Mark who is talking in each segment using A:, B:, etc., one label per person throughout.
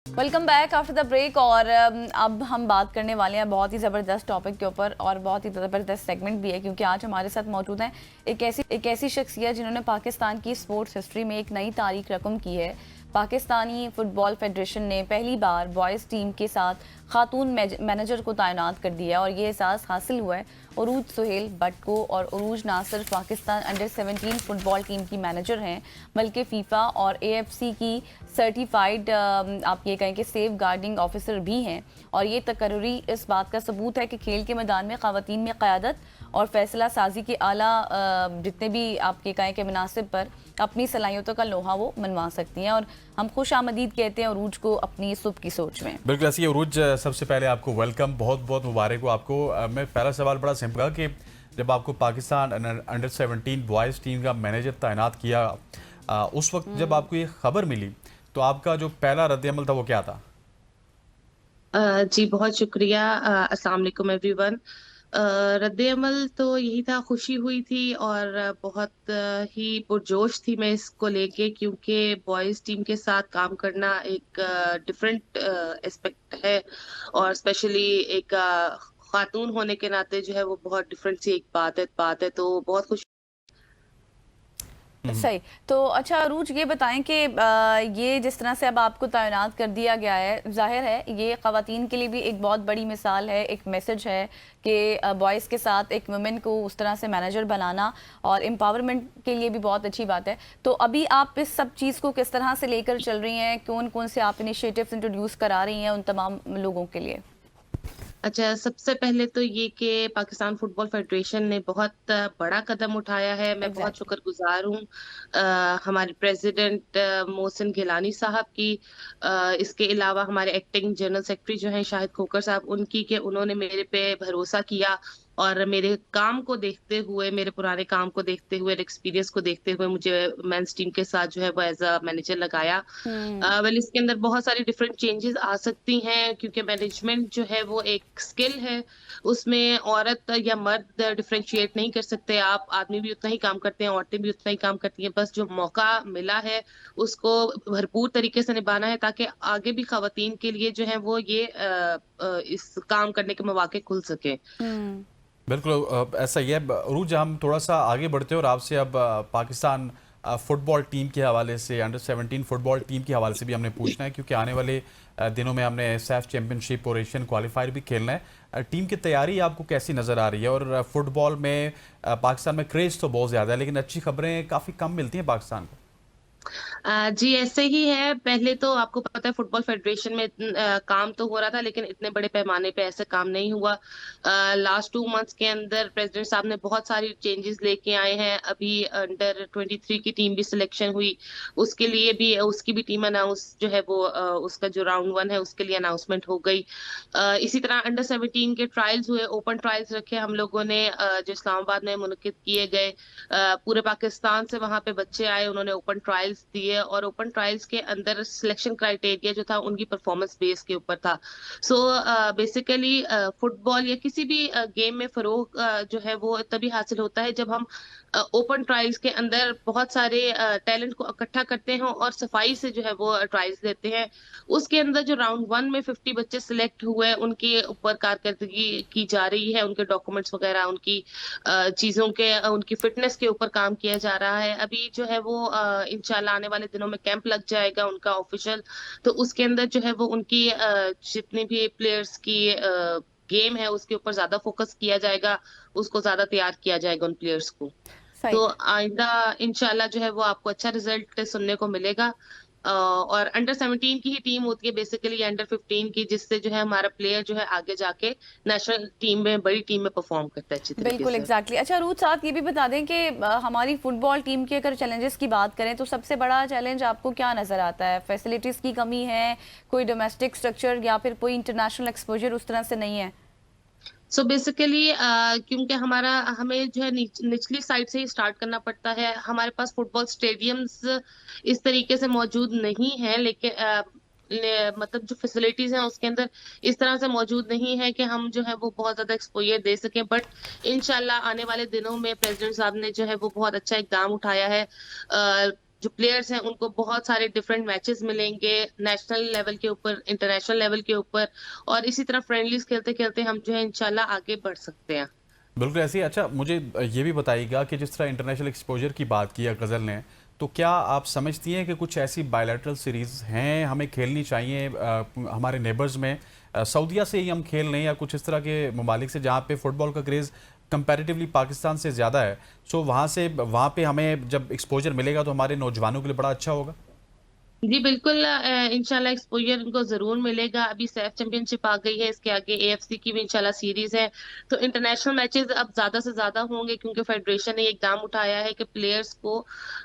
A: Welcome back after the break. और अब हम बात करने वाले हैं बहुत ही ज़बरदस्त टॉपिक के ऊपर, और बहुत ही ज़बरदस्त सेगमेंट भी है, क्योंकि आज हमारे साथ मौजूद हैं एक ऐसी शख्सियत जिन्होंने पाकिस्तान की स्पोर्ट्स हिस्ट्री में एक नई तारीख रकम की है। पाकिस्तानी फुटबॉल फेडरेशन ने पहली बार बॉयज़ टीम के साथ खातून मैनेजर को तैनात कर दिया, और ये एहसास हासिल हुआ है उरूज सुहेल भट्ट को। और उरूज ना सिर्फ पाकिस्तान अंडर 17 फुटबॉल टीम की मैनेजर हैं, बल्कि फीफा और AFC की सर्टिफाइड आप ये कहें कि सेफ गार्डिंग ऑफिसर भी हैं। और ये तकर्री इस बात का सबूत है कि खेल के मैदान में ख़वातीन में क़यादत और फैसला साजी के आला जितने भी आप ये कहें कि मुनासिब पर अपनी सलाहियतों का लोहा वो मनवा सकती हैं। और हम खुश आमदीद कहते हैं उरूज को अपनी सुबह की सोच में।
B: बिल्कुल ऐसी उरूज, सबसे पहले आपको वेलकम, बहुत बहुत मुबारक हो आपको। मैं पहला सवाल बड़ा सिंपल कि जब आपको पाकिस्तान अंडर 17 बॉयज़ टीम का मैनेजर तैनात किया, उस वक्त जब आपको ये खबर मिली तो आपका जो पहला रद्द-ए-अमल था वो क्या था?
C: जी बहुत शुक्रिया। अस्सलाम वालेकुम एवरीवन। रद्द-ए-अमल तो यही था, खुशी हुई थी और बहुत ही पुरजोश थी मैं इसको लेके, क्योंकि बॉयज़ टीम के साथ काम करना एक डिफरेंट एस्पेक्ट है, और स्पेशली एक खातून होने के नाते जो है वो बहुत डिफरेंट सी एक बात है, तो बहुत खुश।
A: सही। तो अच्छा अरूज, ये बताएं कि ये जिस तरह से अब आपको तैनात कर दिया गया है, जाहिर है ये ख़वातीन के लिए भी एक बहुत बड़ी मिसाल है, एक मैसेज है कि बॉयज़ के साथ एक वुमेन को उस तरह से मैनेजर बनाना और एम्पावरमेंट के लिए भी बहुत अच्छी बात है। तो अभी आप इस सब चीज़ को किस तरह से लेकर चल रही हैं? कौन कौन से आप इनिशिएटिव्स इंट्रोड्यूस करा रही हैं उन तमाम लोगों के लिए?
C: अच्छा, सबसे पहले तो ये कि पाकिस्तान फुटबॉल फेडरेशन ने बहुत बड़ा कदम उठाया है। मैं बहुत
A: एग्जैक्टली।
C: शुक्रगुजार हूँ हमारे प्रेसिडेंट मोहसिन गिलानी साहब की, इसके अलावा हमारे एक्टिंग जनरल सेक्रेटरी जो हैं शाहिद खोकर साहब, उनकी, कि उन्होंने मेरे पे भरोसा किया और मेरे काम को देखते हुए, मेरे पुराने काम को देखते हुए, एक्सपीरियंस को देखते हुए मुझे मेंस टीम के साथ जो है वो एज अ मैनेजर लगाया।
A: हम्म।
C: वेल, इसके अंदर बहुत सारी डिफरेंट चेंजेस आ सकती हैं, क्योंकि मैनेजमेंट जो है वो एक स्किल है, उसमें औरत या मर्द डिफरेंशिएट नहीं कर सकते आप। आदमी भी उतना ही काम करते हैं, औरतें भी उतना ही काम करती हैं, बस जो मौका मिला है उसको भरपूर तरीके से निभाना है, ताकि आगे भी खवातीन के लिए जो है वो ये इस काम करने के मौके खुल सके।
A: हम्म।
B: बिल्कुल ऐसा ही है। उरूज, हम थोड़ा सा आगे बढ़ते हैं और आपसे अब पाकिस्तान फुटबॉल टीम के हवाले से, अंडर 17 फुटबॉल टीम के हवाले से भी हमने पूछना है, क्योंकि आने वाले दिनों में हमने सैफ चैम्पियनशिप और एशियन क्वालिफायर भी खेलना है। टीम की तैयारी आपको कैसी नज़र आ रही है? और फुटबॉल में पाकिस्तान में क्रेज़ तो बहुत ज़्यादा है, लेकिन अच्छी खबरें काफ़ी कम मिलती हैं पाकिस्तान को।
C: जी ऐसे ही है। पहले तो आपको पता है फुटबॉल फेडरेशन में काम तो हो रहा था, लेकिन इतने बड़े पैमाने पे ऐसे काम नहीं हुआ। लास्ट 2 मंथ्स के अंदर प्रेसिडेंट साहब ने बहुत सारी चेंजेस लेके आए हैं। अभी अंडर 23 की टीम भी सिलेक्शन हुई, उसके लिए भी, उसकी भी टीम अनाउंस जो है वो उसका जो राउंड 1 है उसके लिए अनाउंसमेंट हो गई। इसी तरह अंडर 17 के ट्रायल्स हुए, ओपन ट्रायल्स रखे हम लोगों ने, जो इस्लामाबाद में मुनक्किद किए गए। पूरे पाकिस्तान से वहां पे बच्चे आए, उन्होंने ओपन ट्रायल्स दिए, और ओपन ट्रायल्स के अंदर सिलेक्शन क्राइटेरिया जो था उनकी परफॉर्मेंस बेस के ऊपर था। सो बेसिकली फुटबॉल या किसी भी गेम में फरोग जो है वो तभी हासिल होता है जब हम ओपन ट्रायल्स के अंदर बहुत सारे टैलेंट को इकट्ठा करते हैं और सफाई से जो है वो ट्रायल्स देते हैं। उसके अंदर जो राउंड 1 में 50 बच्चे सिलेक्ट हुए, उनके ऊपर कारकर्दगी की जा रही है, उनके डॉक्यूमेंट्स वगैरह, उनकी चीजों के उनकी फिटनेस के ऊपर काम किया जा रहा है। अभी जो है वो इंशाल्लाह आने वाले दिनों में कैंप लग जाएगा उनका ऑफिशियल, तो उसके अंदर जो है वो उनकी जितनी भी प्लेयर्स की गेम है उसके ऊपर ज्यादा फोकस किया जाएगा, उसको ज्यादा तैयार किया जाएगा उन प्लेयर्स को।
A: सही।
C: तो आइंदा इंशाल्लाह जो है वो आपको अच्छा रिजल्ट सुनने को मिलेगा। और अंडर 17 की ही टीम होती है बेसिकली, अंडर 15 की, जिससे जो है हमारा प्लेयर जो है आगे जाके नेशनल टीम में, बड़ी टीम में परफॉर्म करता है अच्छी तरीके
A: बिल्कुल
C: से।
A: एग्जैक्टली। अच्छा रूथ, साथ ये भी बता दें कि हमारी फुटबॉल टीम के अगर चैलेंजेस की बात करें तो सबसे बड़ा चैलेंज आपको क्या नज़र आता है? फैसिलिटीज़ की कमी है, कोई डोमेस्टिक स्ट्रक्चर, या फिर कोई इंटरनेशनल एक्सपोजर उस तरह से नहीं है?
C: सो बेसिकली क्योंकि हमें जो है निचली साइड से ही स्टार्ट करना पड़ता है। हमारे पास फुटबॉल स्टेडियम्स इस तरीके से मौजूद नहीं है, लेकिन मतलब जो फैसिलिटीज हैं उसके अंदर इस तरह से मौजूद नहीं है कि हम जो है वो बहुत ज्यादा एक्सपोजर दे सकें। बट इंशाल्लाह आने वाले दिनों में प्रेसिडेंट साहब ने जो है वो बहुत अच्छा इकदाम उठाया है। जो प्लेयर्स हैं उनको बहुत सारे डिफरेंट मैचेस मिलेंगे, नेशनल लेवल के ऊपर, इंटरनेशनल लेवल के ऊपर, और इसी तरह फ्रेंडलीज खेलते खेलते हम जो है इंशाल्लाह आगे बढ़ सकते हैं।
B: बिल्कुल ऐसे ही। अच्छा, मुझे ये भी बताइएगा कि जिस तरह इंटरनेशनल एक्सपोजर की बात की है गज़ल ने, तो क्या आप समझती हैं कि कुछ ऐसी बायलैटरल सीरीज़ हैं हमें खेलनी चाहिए हमारे नेबर्स में, सऊदीया से ही हम खेल लें या कुछ इस तरह के ममालिक से जहाँ पे फुटबॉल का क्रेज़ कंपैरेटिवली पाकिस्तान से ज़्यादा है, सो वहाँ पे हमें जब एक्सपोजर मिलेगा तो हमारे नौजवानों के लिए बड़ा अच्छा होगा?
C: जी बिल्कुल, इंशाल्लाह एक्सपोजर इनको जरूर मिलेगा। अभी सैफ चैंपियनशिप आ गई है, इसके आगे एएफसी की भी इंशाल्लाह सीरीज है, तो इंटरनेशनल मैचेस अब ज्यादा से ज्यादा होंगे, क्योंकि फेडरेशन ने एक काम उठाया है कि प्लेयर्स को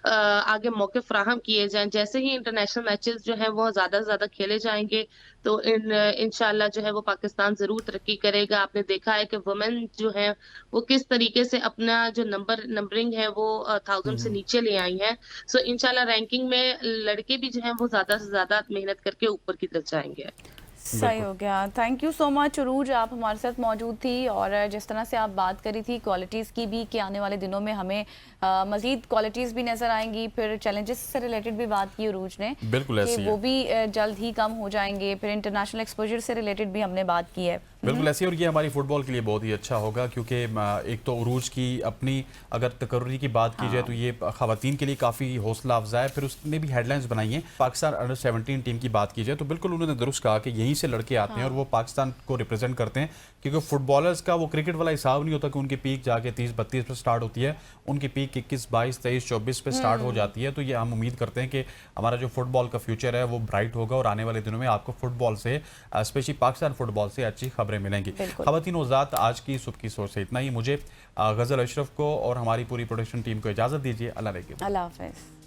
C: आगे मौके फ्राहम किए जाएं। जैसे ही इंटरनेशनल मैचेस जो है वो ज्यादा से ज्यादा खेले जाएंगे, तो इंशाल्लाह जो है वो पाकिस्तान जरूर तरक्की करेगा। आपने देखा है कि वुमेन जो है वो किस तरीके से अपना जो नंबरिंग है वो 1000 से नीचे ले आई है। सो इंशाल्लाह रैंकिंग में लड़के भी जो है वो ज्यादा से ज्यादा मेहनत करके ऊपर की तरफ जाएंगे।
A: सही हो गया। थैंक यू सो मच उरूज, आप हमारे साथ मौजूद थी और जिस तरह से आप बात करी थी क्वालिटीज़ की भी कि आने वाले दिनों में हमें मज़ीद क्वालिटीज़ भी नज़र आएंगी, फिर चैलेंजेस से रिलेटेड भी बात की उरूज ने,
B: बिल्कुल ऐसे
A: कि
B: ही
A: वो
B: है।
A: भी जल्द ही कम हो जाएंगे, फिर इंटरनेशनल एक्सपोजर से रिलेटेड भी हमने बात की है।
B: बिल्कुल ऐसे ही, और ये हमारी फुटबॉल के लिए बहुत ही अच्छा होगा क्योंकि एक तो उरूज की अपनी अगर तकर्री की बात की जाए तो ये खवातीन के लिए काफ़ी हौसला अफजा है। फिर उसने भी हेडलाइंस बनाई हैं। पाकिस्तान अंडर 17 टीम की बात की जाए तो बिल्कुल उन्होंने दुरुस्त कहा कि यहीं से लड़के आते हैं और वो पाकिस्तान को रिप्रेजेंट करते हैं, क्योंकि फुटबॉलर्स का वो क्रिकेट वाला हिसाब नहीं होता कि उनकी पीक जाके 30-32 पर स्टार्ट होती है, उनकी पीक 21, 22, 23, 24 पे स्टार्ट हो जाती है। तो ये हम उम्मीद करते हैं कि हमारा जो फुटबॉल का फ्यूचर है वो ब्राइट होगा और आने वाले दिनों में आपको फुटबॉल से, स्पेशली पाकिस्तान फुटबॉल से अच्छी खबरें मिलेंगी। ख़वातीन वज़ात, आज की सुबह की सोच से इतना ही। मुझे गज़ल अशरफ को और हमारी पूरी प्रोडक्शन टीम को इजाज़त दीजिए। अल्लाह हाफ़िज़।